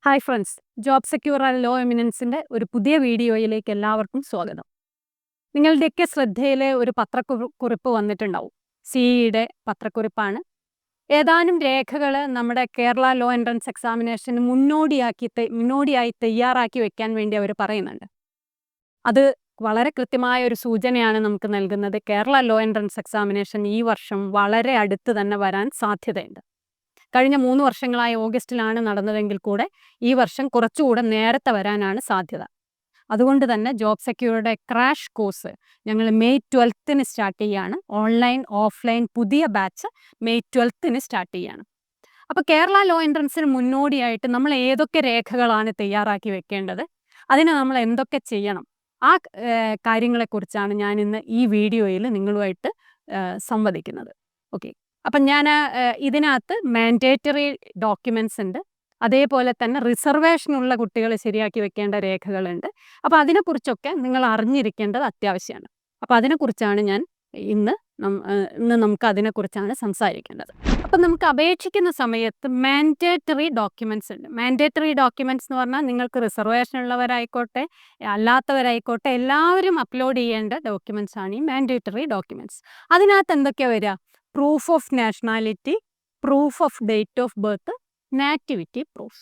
Hi friends, job secure and law എമിനൻസിൻ്റെ ഒരു പുതിയ വീഡിയോയിലേക്ക് എല്ലാവർക്കും സ്വാഗതം. നിങ്ങളുടെയൊക്കെ ശ്രദ്ധയിലെ ഒരു പത്രക്കുറിപ്പ് വന്നിട്ടുണ്ടാവും. സിഇയുടെ പത്രക്കുറിപ്പാണ്. ഏതാനും രേഖകൾ നമ്മുടെ കേരള ലോ എൻട്രൻസ് എക്സാമിനേഷന് മുന്നോടിയായി തയ്യാറാക്കി വെക്കാൻ വേണ്ടി അവർ പറയുന്നുണ്ട്. അത് വളരെ കൃത്യമായ ഒരു സൂചനയാണ് നമുക്ക് നൽകുന്നത്. കേരള ലോ എൻട്രൻസ് എക്സാമിനേഷൻ ഈ വർഷം വളരെ അടുത്ത് തന്നെ വരാൻ സാധ്യതയുണ്ട്. കഴിഞ്ഞ 3 വർഷങ്ങളായി ഓഗസ്റ്റിലാണ് നടന്നതെങ്കിൽ കൂടെ ഈ വർഷം കുറച്ചുകൂടെ നേരത്തെ വരാനാണ് സാധ്യത. അതുകൊണ്ട് തന്നെ ജോബ് സെക്യൂരിറ്റിയുടെ ക്രാഷ് കോഴ്സ് ഞങ്ങൾ മെയ് 12 സ്റ്റാർട്ട് ചെയ്യുകയാണ്. ഓൺലൈൻ ഓഫ്ലൈൻ പുതിയ ബാച്ച് മെയ് 12 സ്റ്റാർട്ട് ചെയ്യുകയാണ്. അപ്പോൾ കേരള ലോ എൻട്രൻസിന് മുന്നോടിയായിട്ട് നമ്മൾ ഏതൊക്കെ രേഖകളാണ് തയ്യാറാക്കി വെക്കേണ്ടത്, അതിന് നമ്മൾ എന്തൊക്കെ ചെയ്യണം, ആ കാര്യങ്ങളെക്കുറിച്ചാണ് ഞാൻ ഇന്ന് ഈ വീഡിയോയിൽ നിങ്ങളുമായിട്ട് സംവദിക്കുന്നത്. ഓക്കെ, അപ്പം ഞാൻ ഇതിനകത്ത് മാൻഡേറ്ററി ഡോക്യുമെൻറ്റ്സ് ഉണ്ട്, അതേപോലെ തന്നെ റിസർവേഷനുള്ള കുട്ടികൾ ശരിയാക്കി വെക്കേണ്ട രേഖകളുണ്ട്. അപ്പോൾ അതിനെക്കുറിച്ചൊക്കെ നിങ്ങൾ അറിഞ്ഞിരിക്കേണ്ടത് അത്യാവശ്യമാണ്. അപ്പോൾ അതിനെക്കുറിച്ചാണ് ഞാൻ ഇന്ന് നമുക്ക് അതിനെക്കുറിച്ചാണ് സംസാരിക്കേണ്ടത്. അപ്പം നമുക്ക് അപേക്ഷിക്കുന്ന സമയത്ത് മാൻഡേറ്ററി ഡോക്യുമെൻറ്റ്സ് ഉണ്ട്. മാൻഡേറ്ററി ഡോക്യുമെൻറ്റ്സ് എന്ന് പറഞ്ഞാൽ നിങ്ങൾക്ക് റിസർവേഷൻ ഉള്ളവരായിക്കോട്ടെ അല്ലാത്തവരായിക്കോട്ടെ എല്ലാവരും അപ്ലോഡ് ചെയ്യേണ്ട ഡോക്യുമെൻറ്റ്സ് ആണ് ഈ മാൻഡേറ്ററി ഡോക്യുമെൻറ്റ്സ്. അതിനകത്ത് എന്തൊക്കെയാണ് വരിക? Proof of nationality, proof of date of birth, nativity proof.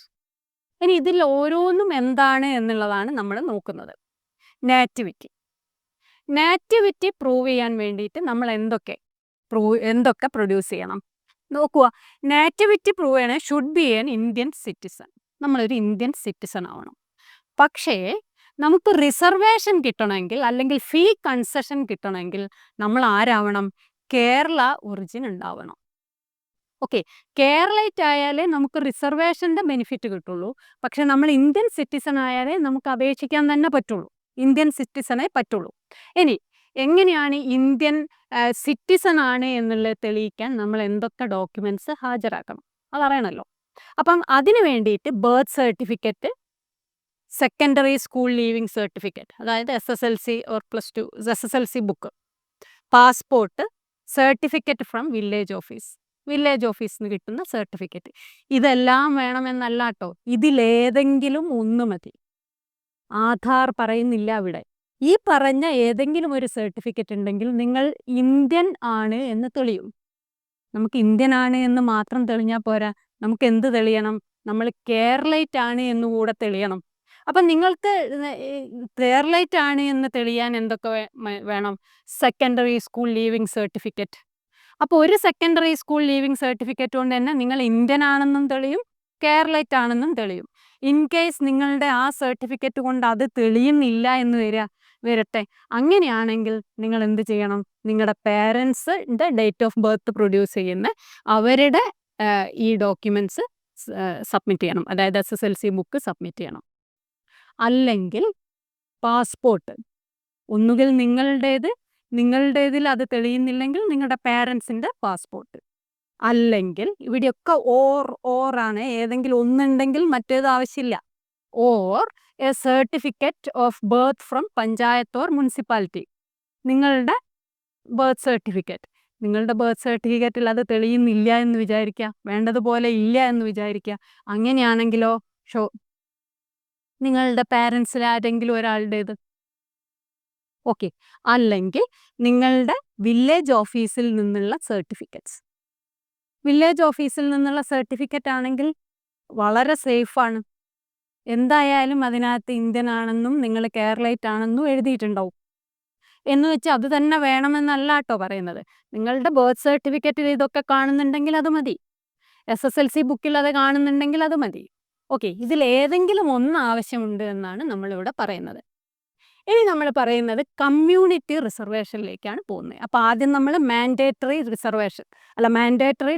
ഇനി ഇതിൽ ഓരോന്നും എന്താണ് എന്നുള്ളതാണ് നമ്മൾ നോക്കുന്നത്. നാറ്റിവിറ്റി പ്രൂവ് ചെയ്യാൻ വേണ്ടിയിട്ട് നമ്മൾ എന്തൊക്കെ പ്രൊഡ്യൂസ് ചെയ്യണം നോക്കുക. നാറ്റിവിറ്റി പ്രൂവ് ചെയ്യണേ should be an Indian citizen. നമ്മളൊരു ഇന്ത്യൻ സിറ്റിസൺ ആവണം. പക്ഷേ നമുക്ക് റിസർവേഷൻ കിട്ടണമെങ്കിൽ അല്ലെങ്കിൽ ഫീ കൺസെഷൻ കിട്ടണമെങ്കിൽ നമ്മൾ ആരാവണം? കേരള ഒറിജിൻ ഉണ്ടാവണം. ഓക്കെ, കേരളൈറ്റ് ആയാലേ നമുക്ക് റിസർവേഷൻ്റെ ബെനിഫിറ്റ് കിട്ടുള്ളൂ. പക്ഷെ നമ്മൾ ഇന്ത്യൻ സിറ്റിസൺ ആയാലേ നമുക്ക് അപേക്ഷിക്കാൻ തന്നെ പറ്റുള്ളൂ. ഇന്ത്യൻ സിറ്റിസണേ പറ്റുള്ളൂ. ഇനി എങ്ങനെയാണ് ഇന്ത്യൻ സിറ്റിസൺ ആണ് എന്നുള്ളത് തെളിയിക്കാൻ നമ്മൾ എന്തൊക്കെ ഡോക്യുമെൻറ്റ്സ് ഹാജരാക്കണം അതറിയണമല്ലോ. അപ്പം അതിന് വേണ്ടിയിട്ട് birth certificate, secondary school leaving certificate, അതായത് SSLC or +2 SSLC book, passport, certificate from village ഓഫീസിൽ നിന്ന് കിട്ടുന്ന സർട്ടിഫിക്കറ്റ്, ഇതെല്ലാം വേണമെന്നല്ല കേട്ടോ. ഇതിലേതെങ്കിലും ഒന്ന് മതി. ആധാർ പറയുന്നില്ല ഇവിടെ. ഈ പറഞ്ഞ ഏതെങ്കിലും ഒരു സർട്ടിഫിക്കറ്റ് ഉണ്ടെങ്കിൽ നിങ്ങൾ ഇന്ത്യൻ ആണ് എന്ന് തെളിയും. നമുക്ക് ഇന്ത്യൻ ആണ് എന്ന് മാത്രം തെളിഞ്ഞാൽ പോരാ, നമുക്ക് എന്ത് തെളിയണം? നമ്മൾ കേരളൈറ്റ് ആണ് എന്നുകൂടെ തെളിയണം. അപ്പം നിങ്ങൾക്ക് കേരളൈറ്റ് ആണ് എന്ന് തെളിയാൻ എന്തൊക്കെ വേണം? Secondary school leaving certificate. അപ്പോൾ ഒരു സെക്കൻഡറി സ്കൂൾ ലീവിങ് സർട്ടിഫിക്കറ്റ് കൊണ്ട് തന്നെ നിങ്ങൾ ഇന്ത്യൻ ആണെന്നും തെളിയും, കേരളൈറ്റ് ആണെന്നും തെളിയും. ഇൻ കേസ് നിങ്ങളുടെ ആ സർട്ടിഫിക്കറ്റ് കൊണ്ട് അത് തെളിയുന്നില്ല എന്ന് വരട്ടെ, അങ്ങനെയാണെങ്കിൽ നിങ്ങൾ എന്ത് ചെയ്യണം? നിങ്ങളുടെ പേരൻസിൻ്റെ ഡേറ്റ് ഓഫ് ബർത്ത് പ്രൊഡ്യൂസ് ചെയ്യുന്ന അവരുടെ ഈ ഡോക്യുമെൻറ്റ്സ് സബ്മിറ്റ് ചെയ്യണം. അതായത് SSLC ബുക്ക് സബ്മിറ്റ് ചെയ്യണം. അല്ലെങ്കിൽ പാസ്പോർട്ട്, ഒന്നുകിൽ നിങ്ങളുടേതിൽ അത് തെളിയുന്നില്ലെങ്കിൽ നിങ്ങളുടെ പേരൻസിൻ്റെ പാസ്പോർട്ട്, അല്ലെങ്കിൽ ഇവിടെയൊക്കെ ഓറാണ്. ഏതെങ്കിലും ഒന്നുണ്ടെങ്കിൽ മറ്റേത് ആവശ്യമില്ല. Or A certificate of birth from panchayat or municipality. നിങ്ങളുടെ ബർത്ത് സർട്ടിഫിക്കറ്റിൽ അത് തെളിയുന്നില്ല എന്ന് വിചാരിക്കുക, വേണ്ടതുപോലെ ഇല്ല എന്ന് വിചാരിക്കുക. അങ്ങനെയാണെങ്കിലോ നിങ്ങളുടെ പേരൻസിൽ ആരെങ്കിലും ഒരാളുടേത്. ഓക്കെ, അല്ലെങ്കിൽ നിങ്ങളുടെ വില്ലേജ് ഓഫീസിൽ നിന്നുള്ള സർട്ടിഫിക്കറ്റ്സ്. വില്ലേജ് ഓഫീസിൽ നിന്നുള്ള സർട്ടിഫിക്കറ്റ് ആണെങ്കിൽ വളരെ സേഫാണ്. എന്തായാലും അതിനകത്ത് ഇന്ത്യൻ ആണെന്നും നിങ്ങൾ കേരളൈറ്റ് ആണെന്നും എഴുതിയിട്ടുണ്ടാവും. എന്ന് വെച്ചാൽ അത് തന്നെ വേണമെന്നല്ല കേട്ടോ പറയുന്നത്. നിങ്ങളുടെ ബർത്ത് സർട്ടിഫിക്കറ്റിൽ ഇതൊക്കെ കാണുന്നുണ്ടെങ്കിൽ അത് മതി. SSLC ബുക്കിൽ അത് കാണുന്നുണ്ടെങ്കിൽ അത് മതി. ഓക്കെ, ഇതിലേതെങ്കിലും ഒന്ന് ആവശ്യമുണ്ട് എന്നാണ് നമ്മളിവിടെ പറയുന്നത്. ഇനി നമ്മൾ പറയുന്നത് കമ്മ്യൂണിറ്റി റിസർവേഷനിലേക്കാണ് പോകുന്നത്. അപ്പോൾ ആദ്യം നമ്മൾ മാൻഡേറ്ററി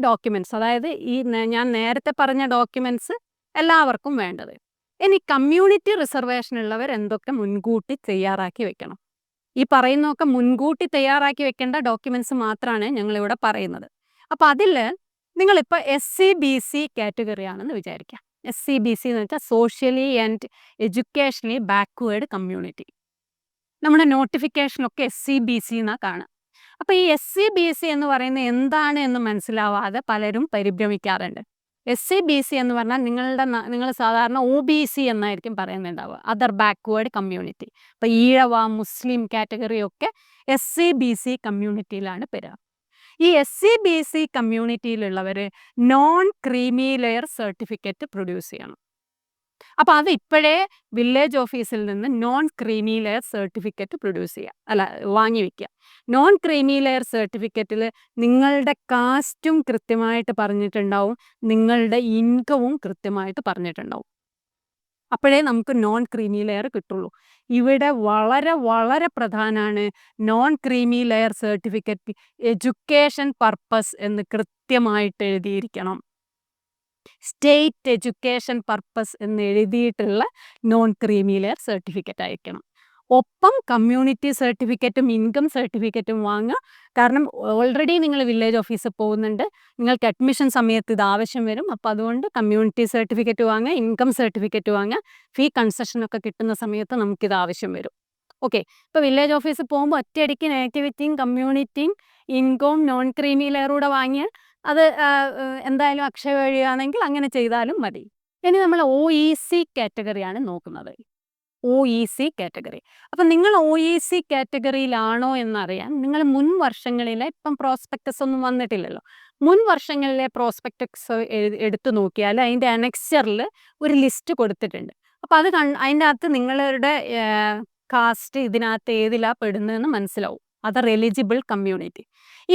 ഡോക്യുമെൻറ്റ്സ്, അതായത് ഈ ഞാൻ നേരത്തെ പറഞ്ഞ ഡോക്യുമെൻറ്റ്സ് എല്ലാവർക്കും വേണ്ടത്. ഇനി കമ്മ്യൂണിറ്റി റിസർവേഷൻ ഉള്ളവർ എന്തൊക്കെ മുൻകൂട്ടി തയ്യാറാക്കി വെക്കണം? ഈ പറയുന്നതൊക്കെ മുൻകൂട്ടി തയ്യാറാക്കി വെക്കേണ്ട ഡോക്യുമെൻറ്റ്സ് മാത്രമാണ് ഞങ്ങളിവിടെ പറയുന്നത്. അപ്പോൾ അതിൽ നിങ്ങളിപ്പോൾ SCBC കാറ്റഗറി ആണെന്ന് വിചാരിക്കാം. SCBC എന്ന് വെച്ചാൽ socially and educationally backward community. നമ്മുടെ നോട്ടിഫിക്കേഷനൊക്കെ SCBC എന്നാണ് കാണുക. അപ്പോൾ ഈ SCBC എന്ന് പറയുന്നത് എന്താണ് എന്ന് മനസ്സിലാവാതെ പലരും പരിഭ്രമിക്കാറുണ്ട്. SC/BC എന്ന് പറഞ്ഞാൽ നിങ്ങൾ സാധാരണ OBC എന്നായിരിക്കും പറയുന്നുണ്ടാവുക, അതർ ബാക്ക്വേർഡ് കമ്മ്യൂണിറ്റി. അപ്പോൾ ഈഴവ, മുസ്ലിം കാറ്റഗറിയൊക്കെ SC/BC കമ്മ്യൂണിറ്റിയിലാണ് പെടുക. ഈ SC/BC കമ്മ്യൂണിറ്റിയിലുള്ളവർ non creamy layer certificate produce ചെയ്യണം. അപ്പോൾ അത് ഇപ്പോഴേ വില്ലേജ് ഓഫീസിൽ നിന്ന് നോൺ ക്രീമി ലെയർ സർട്ടിഫിക്കറ്റ് വാങ്ങി വയ്ക്കുക. നോൺ ക്രീമി ലെയർ സർട്ടിഫിക്കറ്റിൽ നിങ്ങളുടെ കാസ്റ്റും കൃത്യമായിട്ട് പറഞ്ഞിട്ടുണ്ടാവും, നിങ്ങളുടെ ഇൻകവും കൃത്യമായിട്ട് പറഞ്ഞിട്ടുണ്ടാവും. അപ്പോഴേ നമുക്ക് നോൺ ക്രീമി ലെയർ കിട്ടുള്ളൂ. ഇവിടെ വളരെ വളരെ പ്രധാനമാണ് non creamy layer certificate education purpose എന്ന് കൃത്യമായിട്ട് എഴുതിയിരിക്കണം. സ്റ്റേറ്റ് എഡ്യൂക്കേഷൻ പർപ്പസ് എന്ന് എഴുതിയിട്ടുള്ള നോൺ ക്രീമി ലെയർ സർട്ടിഫിക്കറ്റ് അയക്കണം. ഒപ്പം കമ്മ്യൂണിറ്റി സർട്ടിഫിക്കറ്റും ഇൻകം സർട്ടിഫിക്കറ്റും വാങ്ങുക. കാരണം ഓൾറെഡി നിങ്ങൾ വില്ലേജ് ഓഫീസിൽ പോകുന്നുണ്ട്, നിങ്ങൾക്ക് അഡ്മിഷൻ സമയത്ത് ഇത് ആവശ്യം വരും. അപ്പോൾ അതുകൊണ്ട് കമ്മ്യൂണിറ്റി സർട്ടിഫിക്കറ്റ് വാങ്ങുക, ഇൻകം സർട്ടിഫിക്കറ്റ് വാങ്ങുക. ഫീ കൺസെഷനൊക്കെ കിട്ടുന്ന സമയത്ത് നമുക്കിത് ആവശ്യം വരും. ഓക്കെ, ഇപ്പോൾ വില്ലേജ് ഓഫീസിൽ പോകുമ്പോൾ ഒറ്റയടിക്ക് നേറ്റിവിറ്റിയും കമ്മ്യൂണിറ്റിയും ഇൻകവും നോൺ ക്രീമി ലെയറൂടെ വാങ്ങിയാൽ അത് എന്തായാലും അക്ഷയ വഴിയാണെങ്കിൽ അങ്ങനെ ചെയ്താലും മതി. ഇനി നമ്മൾ OEC കാറ്റഗറിയാണ് നോക്കുന്നത്. OEC category. അപ്പം നിങ്ങൾ OEC കാറ്റഗറിയിലാണോ എന്നറിയാൻ നിങ്ങൾ മുൻ വർഷങ്ങളിലെ, ഇപ്പം പ്രോസ്പെക്ടസ് ഒന്നും വന്നിട്ടില്ലല്ലോ, മുൻ വർഷങ്ങളിലെ പ്രോസ്പെക്ടസ് എടുത്തു നോക്കിയാൽ അതിൻ്റെ അനെക്സ്ചറിൽ ഒരു ലിസ്റ്റ് കൊടുത്തിട്ടുണ്ട്. അപ്പോൾ അതിൻ്റെ അകത്ത് നിങ്ങളുടെ കാസ്റ്റ് ഇതിനകത്ത് ഏതിലാണ് പെടുന്നതെന്ന് മനസ്സിലാവും. Other eligible community.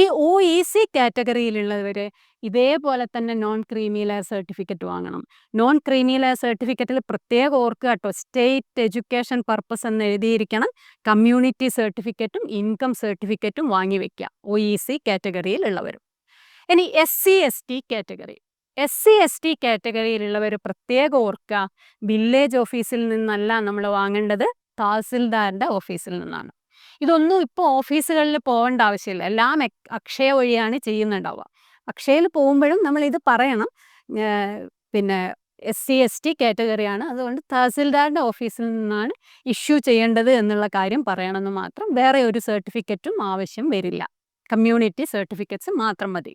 ഈ OEC കാറ്റഗറിയിലുള്ളവർ ഇതേപോലെ തന്നെ നോൺ ക്രീമി ലെയർ സർട്ടിഫിക്കറ്റ് വാങ്ങണം. നോൺ ക്രീമി ലെയർ സർട്ടിഫിക്കറ്റിൽ പ്രത്യേകം ഓർക്കുക കേട്ടോ, സ്റ്റേറ്റ് എഡ്യൂക്കേഷൻ പർപ്പസ് എന്ന് എഴുതിയിരിക്കണം. കമ്മ്യൂണിറ്റി സർട്ടിഫിക്കറ്റും ഇൻകം സർട്ടിഫിക്കറ്റും വാങ്ങി വയ്ക്കുക OEC കാറ്റഗറിയിലുള്ളവരും. ഇനി SC/ST കാറ്റഗറി. SC/ST കാറ്റഗറിയിലുള്ളവർ പ്രത്യേകം ഓർക്കുക, വില്ലേജ് ഓഫീസിൽ നിന്നല്ല നമ്മൾ വാങ്ങേണ്ടത്, തഹസിൽദാറിൻ്റെ ഓഫീസിൽ നിന്നാണ്. ഇതൊന്നും ഇപ്പോൾ ഓഫീസുകളിൽ പോകേണ്ട ആവശ്യമില്ല, എല്ലാം അക്ഷയ വഴിയാണ് ചെയ്യുന്നുണ്ടാവുക. അക്ഷയയിൽ പോകുമ്പോഴും നമ്മൾ ഇത് പറയണം, പിന്നെ SC/ST കാറ്റഗറിയാണ്, അതുകൊണ്ട് തഹസിൽദാറിൻ്റെ ഓഫീസിൽ നിന്നാണ് ഇഷ്യൂ ചെയ്യേണ്ടത് എന്നുള്ള കാര്യം പറയണമെന്ന് മാത്രം. വേറെ ഒരു സർട്ടിഫിക്കറ്റും ആവശ്യം വരില്ല, കമ്മ്യൂണിറ്റി സർട്ടിഫിക്കറ്റ്സ് മാത്രം മതി.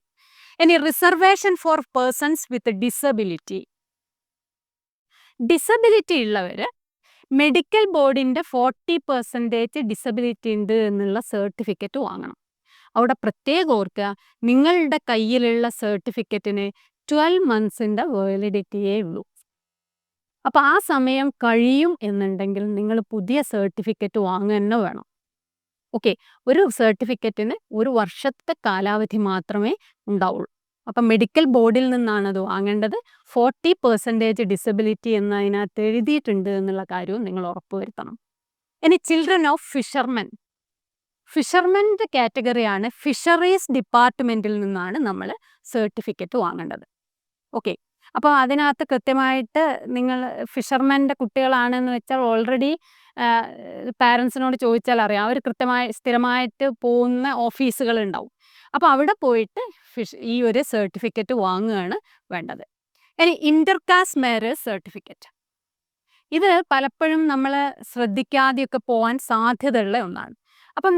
ഇനി reservation for persons with disability. Disability ഉള്ളവർ മെഡിക്കൽ ബോർഡിൻ്റെ 40% ഡിസബിലിറ്റി ഉണ്ട് എന്നുള്ള സർട്ടിഫിക്കറ്റ് വാങ്ങണം. അവിടെ പ്രത്യേകം ഓർക്കുക, നിങ്ങളുടെ കയ്യിലുള്ള സർട്ടിഫിക്കറ്റിന് 12 മന്ത്സിൻ്റെ വാലിഡിറ്റിയേ ഉള്ളൂ. അപ്പോൾ ആ സമയം കഴിയും എന്നുണ്ടെങ്കിൽ നിങ്ങൾ പുതിയ സർട്ടിഫിക്കറ്റ് വാങ്ങുക തന്നെ വേണം. ഓക്കെ, ഒരു സർട്ടിഫിക്കറ്റിന് 1 വർഷത്തെ കാലാവധി മാത്രമേ ഉണ്ടാവുള്ളൂ. അപ്പം മെഡിക്കൽ ബോർഡിൽ നിന്നാണ് അത് വാങ്ങേണ്ടത്. 40% ഡിസബിലിറ്റി എന്നതിനകത്ത് എഴുതിയിട്ടുണ്ട് എന്നുള്ള കാര്യവും നിങ്ങൾ ഉറപ്പുവരുത്തണം. ഇനി ചിൽഡ്രൻ ഓഫ് ഫിഷർമെൻ. ഫിഷർമെൻ്റെ കാറ്റഗറിയാണ്. ഫിഷറീസ് ഡിപ്പാർട്ട്മെൻറ്റിൽ നിന്നാണ് നമ്മൾ സർട്ടിഫിക്കറ്റ് വാങ്ങേണ്ടത്. ഓക്കെ, അപ്പോൾ അതിനകത്ത് കൃത്യമായിട്ട് നിങ്ങൾ ഫിഷർമെൻ്റെ കുട്ടികളാണെന്ന് വെച്ചാൽ ഓൾറെഡി പാരൻസിനോട് ചോദിച്ചാൽ അറിയാം, അവർ സ്ഥിരമായിട്ട് പോകുന്ന ഓഫീസുകളുണ്ടാവും. അപ്പോൾ അവിടെ പോയിട്ട് ഈ ഒരു സർട്ടിഫിക്കറ്റ് വാങ്ങുകയാണ് വേണ്ടത്. ഇനി ഇൻ്റർകാസ്റ്റ് മാരേജ് സർട്ടിഫിക്കറ്റ്. ഇത് പലപ്പോഴും നമ്മൾ ശ്രദ്ധിക്കാതെയൊക്കെ പോകാൻ സാധ്യതയുള്ള ഒന്നാണ്. അപ്പം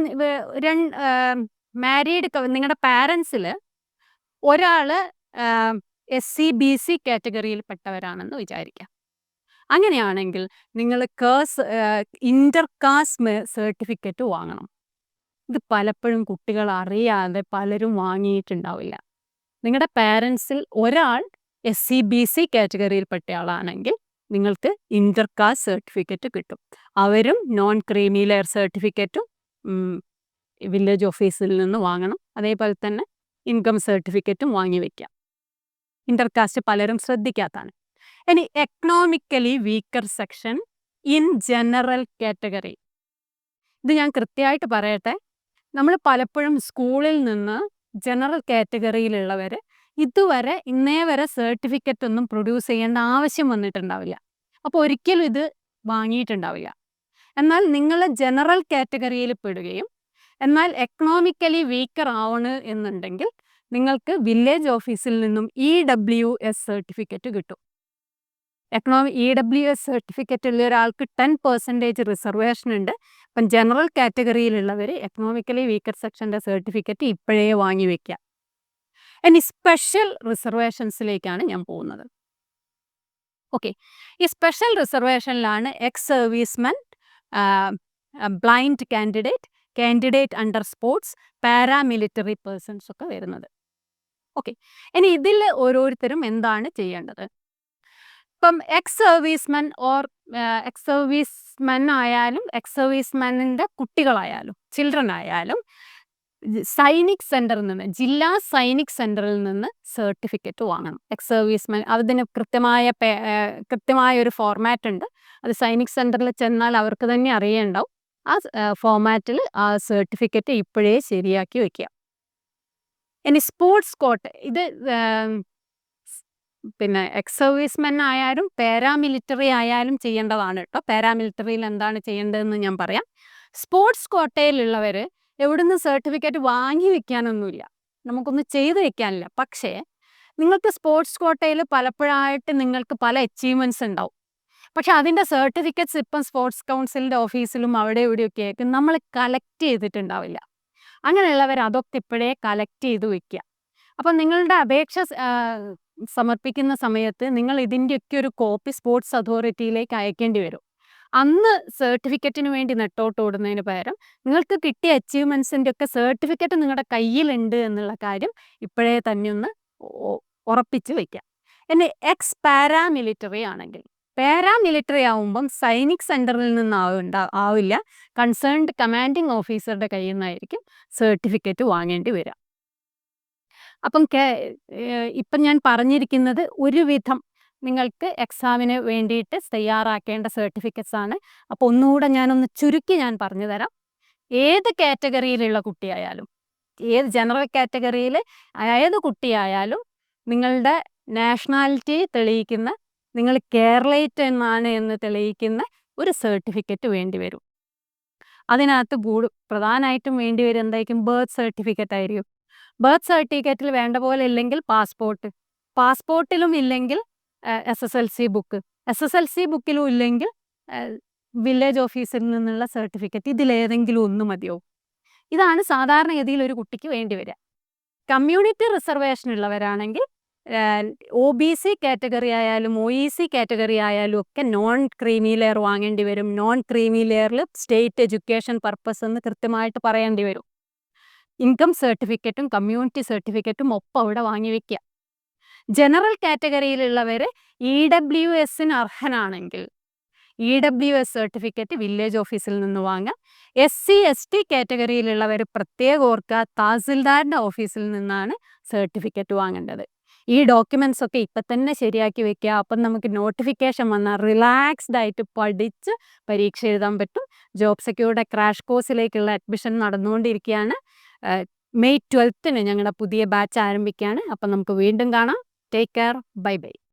നിങ്ങളുടെ പാരൻസിൽ ഒരാൾ SC/BC കാറ്റഗറിയിൽപ്പെട്ടവരാണെന്ന് വിചാരിക്കാം. അങ്ങനെയാണെങ്കിൽ നിങ്ങൾ ഇൻ്റർകാസ്റ്റ് സർട്ടിഫിക്കറ്റ് വാങ്ങണം. ഇത് പലപ്പോഴും കുട്ടികൾ അറിയാതെ പലരും വാങ്ങിയിട്ടുണ്ടാവില്ല. നിങ്ങളുടെ പാരൻസിൽ ഒരാൾ SC/BC കാറ്റഗറിയിൽപ്പെട്ട ആളാണെങ്കിൽ നിങ്ങൾക്ക് ഇൻ്റർകാസ്റ്റ് സർട്ടിഫിക്കറ്റ് കിട്ടും. അവരും നോൺ ക്രീമി ലെയർ സർട്ടിഫിക്കറ്റും വില്ലേജ് ഓഫീസിൽ നിന്ന് വാങ്ങണം. അതേപോലെ തന്നെ ഇൻകം സർട്ടിഫിക്കറ്റും വാങ്ങി വയ്ക്കാം. ഇൻ്റർകാസ്റ്റ് പലരും ശ്രദ്ധിക്കാത്തതാണ്. ഇനി economically weaker section in general category. ഇത് ഞാൻ കൃത്യമായിട്ട് പറയട്ടെ, നമ്മൾ പലപ്പോഴും സ്കൂളിൽ നിന്ന് ജനറൽ കാറ്റഗറിയിലുള്ളവർ ഇതുവരെ ഇന്നേ വരെ സർട്ടിഫിക്കറ്റ് ഒന്നും പ്രൊഡ്യൂസ് ചെയ്യേണ്ട ആവശ്യം വന്നിട്ടുണ്ടാവില്ല. അപ്പോൾ ഒരിക്കലും ഇത് വാങ്ങിയിട്ടുണ്ടാവില്ല. എന്നാൽ നിങ്ങൾ ജനറൽ കാറ്റഗറിയിൽ പെടുകയും എന്നാൽ എക്കണോമിക്കലി വീക്കർ ആവണ് എന്നുണ്ടെങ്കിൽ നിങ്ങൾക്ക് വില്ലേജ് ഓഫീസിൽ നിന്നും EWS സർട്ടിഫിക്കറ്റ് കിട്ടും. EWS സർട്ടിഫിക്കറ്റ് ഉള്ള ഒരാൾക്ക് 10% റിസർവേഷൻ ഉണ്ട്. അപ്പം ജനറൽ കാറ്റഗറിയിലുള്ളവർ എക്കണോമിക്കലി വീക്കർ സെക്ഷൻ്റെ സർട്ടിഫിക്കറ്റ് ഇപ്പോഴേ വാങ്ങി വയ്ക്കുക. ഇനി സ്പെഷ്യൽ റിസർവേഷൻസിലേക്കാണ് ഞാൻ പോകുന്നത്. ഓക്കെ, ഈ സ്പെഷ്യൽ റിസർവേഷനിലാണ് ex servicemen, blind candidate under sports, paramilitary persons ഒക്കെ വരുന്നത്. ഓക്കെ, ഇനി ഇതിൽ ഓരോരുത്തരും എന്താണ് ചെയ്യേണ്ടത്? ഇപ്പം എക്സ് സർവീസ്മെൻ എക്സ് സർവീസ്മെൻ ആയാലും എക്സ് സർവീസ്മെനിൻ്റെ കുട്ടികളായാലും ചിൽഡ്രൻ ആയാലും സൈനിക് സെൻറ്ററിൽ നിന്ന്, ജില്ലാ സൈനിക് സെൻറ്ററിൽ നിന്ന് സർട്ടിഫിക്കറ്റ് വാങ്ങണം. എക്സ് സർവീസ്മെൻ അതിന് കൃത്യമായ ഒരു ഫോർമാറ്റ് ഉണ്ട്. അത് സൈനിക് സെൻറ്ററിൽ ചെന്നാൽ അവർക്ക് തന്നെ അറിയുണ്ടാവും. ആ ഫോർമാറ്റിൽ ആ സർട്ടിഫിക്കറ്റ് ഇപ്പോഴേ ശരിയാക്കി വയ്ക്കുക. ഇനി സ്പോർട്സ് കോട്ട, ഇത് പിന്നെ എക്സ് സർവീസ്മെൻ ആയാലും പാരാമിലിറ്ററി ആയാലും ചെയ്യേണ്ടതാണ് കേട്ടോ. പാരാമിലിറ്ററിയിൽ എന്താണ് ചെയ്യേണ്ടതെന്ന് ഞാൻ പറയാം. സ്പോർട്സ് കോട്ടയിലുള്ളവർ എവിടുന്ന് സർട്ടിഫിക്കറ്റ് വാങ്ങി വെക്കാനൊന്നുമില്ല, നമുക്കൊന്നും ചെയ്ത് വെക്കാനില്ല. പക്ഷേ നിങ്ങൾക്ക് സ്പോർട്സ് കോട്ടയിൽ പലപ്പോഴായിട്ട് നിങ്ങൾക്ക് പല അച്ചീവ്മെൻറ്റ്സ് ഉണ്ടാവും. പക്ഷെ അതിൻ്റെ സർട്ടിഫിക്കറ്റ്സ് ഇപ്പം സ്പോർട്സ് കൗൺസിലിൻ്റെ ഓഫീസിലും അവിടെ ഇവിടെയൊക്കെ ആയിരിക്കും നമ്മൾ കളക്ട് ചെയ്തിട്ടുണ്ടാവില്ല. അങ്ങനെയുള്ളവർ അതൊക്കെ ഇപ്പോഴേ കളക്ട് ചെയ്ത് വെക്കുക. അപ്പം നിങ്ങളുടെ അപേക്ഷ സമർപ്പിക്കുന്ന സമയത്ത് നിങ്ങൾ ഇതിൻ്റെയൊക്കെ ഒരു കോപ്പി സ്പോർട്സ് അതോറിറ്റിയിലേക്ക് അയക്കേണ്ടി വരും. അന്ന് സർട്ടിഫിക്കറ്റിന് വേണ്ടി നെട്ടോട്ട് ഓടുന്നതിന് പകരം നിങ്ങൾക്ക് കിട്ടിയ അച്ചീവ്മെൻറ്റ്സിൻ്റെ ഒക്കെ സർട്ടിഫിക്കറ്റ് നിങ്ങളുടെ കയ്യിലുണ്ട് എന്നുള്ള കാര്യം ഇപ്പോഴേ തന്നെ ഒന്ന് ഉറപ്പിച്ച് വയ്ക്കാം. ഇനി എക്സ് പാരാമിലിറ്ററി ആണെങ്കിൽ, പാരാമിലിറ്ററി ആവുമ്പം സൈനിക് സെൻറ്ററിൽ ആവില്ല, കൺസേൺഡ് കമാൻഡിങ് ഓഫീസറുടെ കയ്യിൽ നിന്നായിരിക്കും സർട്ടിഫിക്കറ്റ് വാങ്ങേണ്ടി വരിക. അപ്പം ഇപ്പം ഞാൻ പറഞ്ഞിരിക്കുന്നത് ഒരുവിധം നിങ്ങൾക്ക് എക്സാമിന് വേണ്ടിയിട്ട് തയ്യാറാക്കേണ്ട സർട്ടിഫിക്കറ്റ്സ് ആണ്. അപ്പോൾ ഒന്നുകൂടെ ഞാനൊന്ന് ചുരുക്കി ഞാൻ പറഞ്ഞു തരാം. ഏത് കാറ്റഗറിയിലുള്ള കുട്ടിയായാലും, ഏത് ജനറൽ കാറ്റഗറിയിൽ ഏത് കുട്ടിയായാലും നിങ്ങളുടെ നാഷണാലിറ്റി തെളിയിക്കുന്ന, നിങ്ങൾ കേരളൈറ്റ് എന്നാണ് എന്ന് തെളിയിക്കുന്ന ഒരു സർട്ടിഫിക്കറ്റ് വേണ്ടി വരും. അതിനകത്ത് പ്രധാനമായിട്ടും വേണ്ടി വരും എന്തായിരിക്കും? ബർത്ത് സർട്ടിഫിക്കറ്റ് ആയിരിക്കും. ബർത്ത് സർട്ടിഫിക്കറ്റിൽ വേണ്ട പോലെ ഇല്ലെങ്കിൽ പാസ്പോർട്ടിലും ഇല്ലെങ്കിൽ SSLC ബുക്ക്, SSLC ബുക്കിലും ഇല്ലെങ്കിൽ വില്ലേജ് ഓഫീസിൽ നിന്നുള്ള സർട്ടിഫിക്കറ്റ്, ഇതിലേതെങ്കിലും ഒന്ന് മതിയാവും. ഇതാണ് സാധാരണഗതിയിൽ ഒരു കുട്ടിക്ക് വേണ്ടി വരിക. കമ്മ്യൂണിറ്റി റിസർവേഷൻ ഉള്ളവരാണെങ്കിൽ OBC കാറ്റഗറി ആയാലും OEC കാറ്റഗറി ആയാലും ഒക്കെ നോൺ ക്രീമി ലെയർ വാങ്ങേണ്ടി വരും. നോൺ ക്രീമി ലെയറിൽ സ്റ്റേറ്റ് എഡ്യൂക്കേഷൻ പർപ്പസ് എന്ന് കൃത്യമായിട്ട് പറയേണ്ടി വരും. ഇൻകം സർട്ടിഫിക്കറ്റും കമ്മ്യൂണിറ്റി സർട്ടിഫിക്കറ്റും ഒപ്പം അവിടെ വാങ്ങി വയ്ക്കുക. ജനറൽ കാറ്റഗറിയിലുള്ളവർ EWSന് അർഹനാണെങ്കിൽ EWS സർട്ടിഫിക്കറ്റ് വില്ലേജ് ഓഫീസിൽ നിന്ന് വാങ്ങാം. SC ST കാറ്റഗറിയിലുള്ളവർ പ്രത്യേകം ഓർക്കുക, തഹസിൽദാറിൻ്റെ ഓഫീസിൽ നിന്നാണ് സർട്ടിഫിക്കറ്റ് വാങ്ങേണ്ടത്. ഈ ഡോക്യുമെൻറ്റ്സ് ഒക്കെ ഇപ്പം തന്നെ ശരിയാക്കി വെക്കുക. അപ്പം നമുക്ക് നോട്ടിഫിക്കേഷൻ വന്നാൽ റിലാക്സ്ഡ് ആയിട്ട് പഠിച്ച് പരീക്ഷ എഴുതാൻ പറ്റും. ജോബ് സെക്യൂരിറ്റിയുടെ ക്രാഷ് കോഴ്സിലേക്കുള്ള അഡ്മിഷൻ നടന്നുകൊണ്ടിരിക്കുകയാണ്. May 12ന് ഞങ്ങളുടെ പുതിയ ബാച്ച് ആരംഭിക്കുകയാണ്. അപ്പം നമുക്ക് വീണ്ടും കാണാം. Take care. Bye bye.